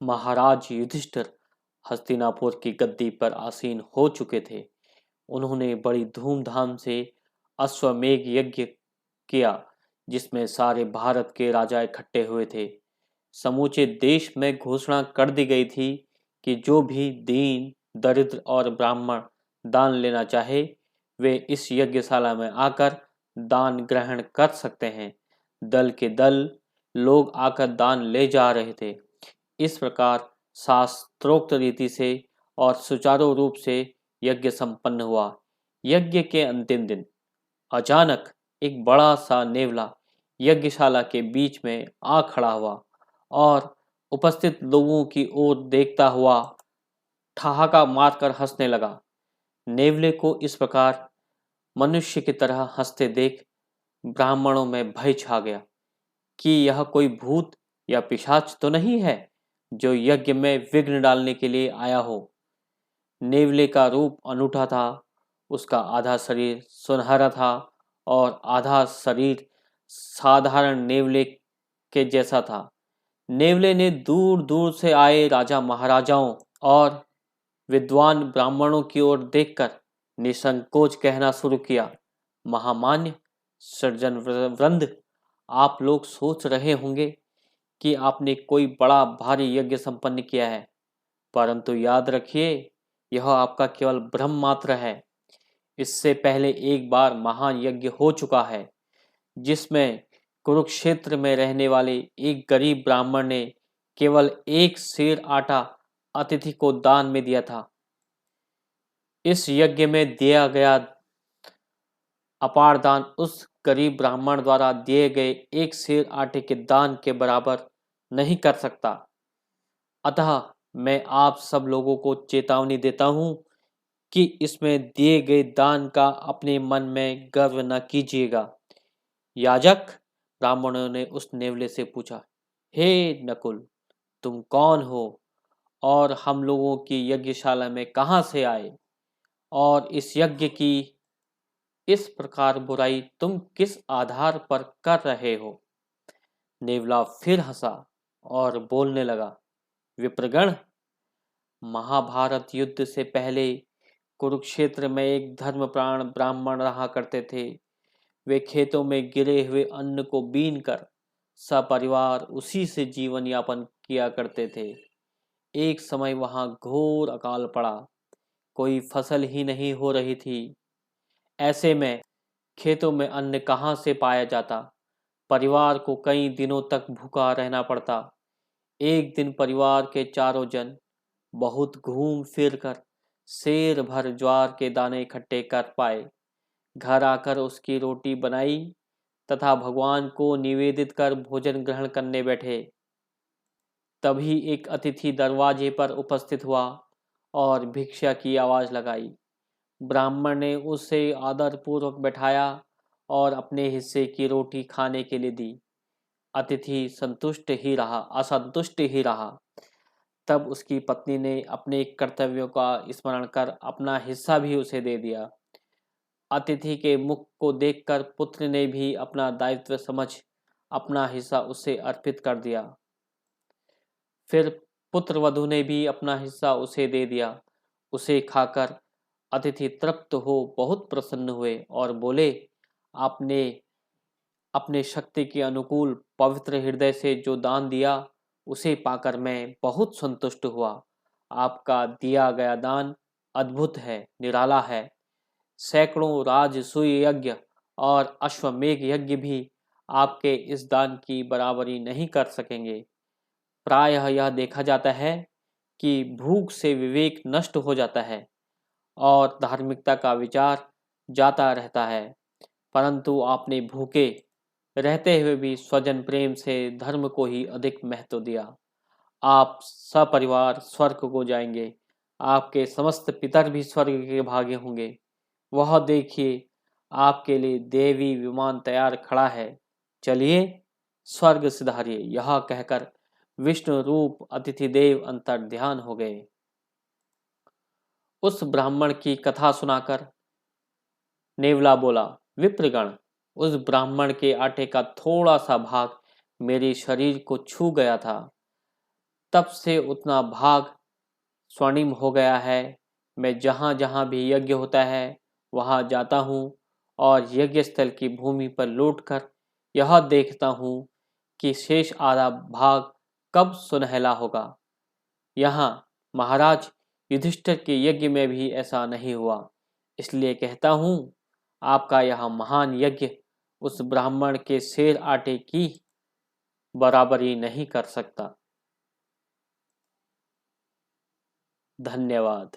महाराज युधिष्ठिर हस्तिनापुर की गद्दी पर आसीन हो चुके थे। उन्होंने बड़ी धूमधाम से अश्वमेध यज्ञ किया, जिसमें सारे भारत के राजा इकट्ठे हुए थे। समूचे देश में घोषणा कर दी गई थी कि जो भी दीन, दरिद्र और ब्राह्मण दान लेना चाहे, वे इस यज्ञशाला में आकर दान ग्रहण कर सकते हैं। दल के दल लोग आकर दान ले जा रहे थे। इस प्रकार शास्त्रोक्त रीति से और सुचारू रूप से यज्ञ संपन्न हुआ। यज्ञ के अंतिम दिन अचानक एक बड़ा सा नेवला यज्ञशाला के बीच में आ खड़ा हुआ और उपस्थित लोगों की ओर देखता हुआ ठहाका मारकर हंसने लगा। नेवले को इस प्रकार मनुष्य की तरह हंसते देख ब्राह्मणों में भय छा गया कि यह कोई भूत या पिशाच तो नहीं है जो यज्ञ में विघ्न डालने के लिए आया हो। नेवले का रूप अनूठा था। उसका आधा शरीर सुनहरा था और आधा शरीर साधारण नेवले के जैसा था। नेवले ने दूर दूर से आए राजा महाराजाओं और विद्वान ब्राह्मणों की ओर देखकर निसंकोच कहना शुरू किया, महामान्य सज्जन वृंद, आप लोग सोच रहे होंगे कि आपने कोई बड़ा भारी यज्ञ संपन्न किया है, परंतु याद रखिए, यह आपका केवल भ्रम मात्र है। इससे पहले एक बार महान यज्ञ हो चुका है, जिसमें कुरुक्षेत्र में रहने वाले एक गरीब ब्राह्मण ने केवल एक सेर आटा अतिथि को दान में दिया था। इस यज्ञ में दिया गया अपार दान उस गरीब ब्राह्मण द्वारा दिए गए एक सेर आटे के दान के बराबर नहीं कर सकता। अतः मैं आप सब लोगों को चेतावनी देता हूं कि इसमें दिए गए दान का अपने मन में गर्व न कीजिएगा। याजक, ब्राह्मणों ने उस नेवले से पूछा, हे नकुल, तुम कौन हो और हम लोगों की यज्ञशाला में कहां से आए, और इस यज्ञ की इस प्रकार बुराई तुम किस आधार पर कर रहे हो? नेवला फिर हंसा और बोलने लगा, विप्रगण, महाभारत युद्ध से पहले कुरुक्षेत्र में एक धर्मप्राण ब्राह्मण रहा करते थे। वे खेतों में गिरे हुए अन्न को बीन कर सपरिवार उसी से जीवन यापन किया करते थे। एक समय वहां घोर अकाल पड़ा, कोई फसल ही नहीं हो रही थी। ऐसे में खेतों में अन्न कहाँ से पाया जाता? परिवार को कई दिनों तक भूखा रहना पड़ता। एक दिन परिवार के चारों जन बहुत घूम फिर कर सेर भर ज्वार के दाने इकट्ठे कर पाए। घर आकर उसकी रोटी बनाई तथा भगवान को निवेदित कर भोजन ग्रहण करने बैठे। तभी एक अतिथि दरवाजे पर उपस्थित हुआ और भिक्षा की आवाज लगाई। ब्राह्मण ने उसे आदरपूर्वक बैठाया और अपने हिस्से की रोटी खाने के लिए दी। अतिथि असंतुष्ट ही रहा। तब उसकी पत्नी ने अपने कर्तव्यों का स्मरण कर अपना हिस्सा भी उसे दे दिया। अतिथि के मुख को देखकर पुत्र ने भी अपना दायित्व समझ अपना हिस्सा उसे अर्पित कर दिया। फिर पुत्र वधू ने भी अपना हिस्सा उसे दे दिया। उसे खाकर अतिथि तृप्त हो बहुत प्रसन्न हुए और बोले, आपने अपने शक्ति के अनुकूल पवित्र हृदय से जो दान दिया, उसे पाकर मैं बहुत संतुष्ट हुआ। आपका दिया गया दान अद्भुत है, निराला है। सैकड़ों राजसूय यज्ञ और अश्वमेध यज्ञ भी आपके इस दान की बराबरी नहीं कर सकेंगे। प्रायः यह देखा जाता है कि भूख से विवेक नष्ट हो जाता है और धार्मिकता का विचार जाता रहता है, परंतु आपने भूखे रहते हुए भी स्वजन प्रेम से धर्म को ही अधिक महत्व दिया। आप सपरिवार स्वर्ग को जाएंगे। आपके समस्त पितर भी स्वर्ग के भागी होंगे। वह देखिए, आपके लिए देवी विमान तैयार खड़ा है। चलिए स्वर्ग सिधारिए। यह कहकर विष्णु रूप अतिथि देव अंतर ध्यान हो गए। उस ब्राह्मण की कथा सुनाकर नेवला बोला, विप्रगण, उस ब्राह्मण के आटे का थोड़ा सा भाग मेरे शरीर को छू गया था। तब से उतना भाग स्वर्णिम हो गया है। मैं जहाँ जहाँ भी यज्ञ होता है वहाँ जाता हूँ और यज्ञ स्थल की भूमि पर लौटकर यह देखता हूँ कि शेष आधा भाग कब सुनहला होगा। यहाँ महाराज युधिष्ठिर के यज्ञ में भी ऐसा नहीं हुआ, इसलिए कहता हूँ आपका यह महान यज्ञ उस ब्राह्मण के सेर आटे की बराबरी नहीं कर सकता। धन्यवाद।